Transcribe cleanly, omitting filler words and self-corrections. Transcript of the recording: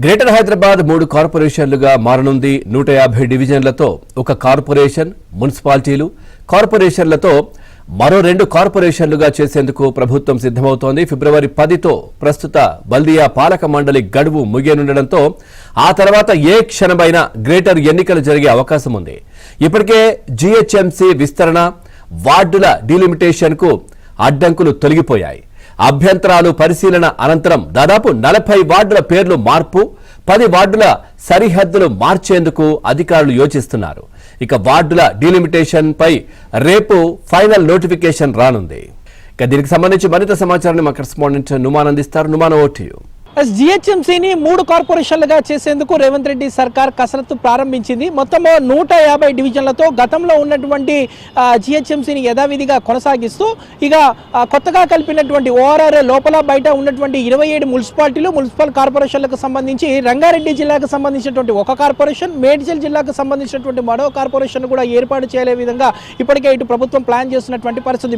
Greater Hyderabad 3 కార్పొరేషన్లుగా మారనుంది. 150 డివిజన్లతో ఒక corporation, మున్సిపాలిటీలు, కార్పొరేషన్లతో మరో 2 కార్పొరేషన్లుగా చేసేందుకు ప్రభుత్వం సిద్ధమవుతోంది. ఫిబ్రవరి 10తో ప్రస్తుత బల్దియా పాలక మండలి గడువు ముగియనుండడంతో ఆ తర్వాత ఏ క్షణమైనా గ్రేటర్ ఎన్నికలు జరిగే అవకాశం ఉంది. ఇప్పటికే జీహెచ్ఎంసీ విస్తరణ, వార్డుల డీలిమిటేషన్ కు అడ్డంకులు తొలగిపోయాయి. అభ్యంతరాలు పరిశీలన అనంతరం దాదాపు 40 వార్డుల పేర్లు మార్పు, 10 వార్డుల సరిహద్దులు మార్చేందుకు అధికారులు యోచిస్తున్నారు. ఇక వార్డుల డీలిమిటేషన్ పై రేపు ఫైనల్ నోటిఫికేషన్ రానుంది. ఇక దీనికి సంబంధించి మరింత సమాచారాన్ని మా కరెస్పాండెంట్ నుమాన్ అందిస్తారు. Numan, over to you. జీహెచ్ఎంసీని 3 కార్పొరేషన్లుగా చేసేందుకు రేవంత్ రెడ్డి సర్కార్ కసరత్తు ప్రారంభించింది. మొత్తం 150 డివిజన్లతో గతంలో ఉన్నటువంటి జీహెచ్ఎంసీని యథావిధిగా కొనసాగిస్తూ ఇక కొత్తగా కలిపినటువంటి ఓఆర్ఆర్ లోపల బయట ఉన్నటువంటి 27 మున్సిపాలిటీలు, మున్సిపల్ కార్పొరేషన్లకు సంబంధించి రంగారెడ్డి జిల్లాకు సంబంధించినటువంటి ఒక కార్పొరేషన్, మేడ్చల్ జిల్లాకు సంబంధించినటువంటి మరో కార్పొరేషన్ కూడా ఏర్పాటు చేయలే విధంగా ఇప్పటికే ఇటు ప్రభుత్వం ప్లాన్ చేస్తున్నటువంటి పరిస్థితి.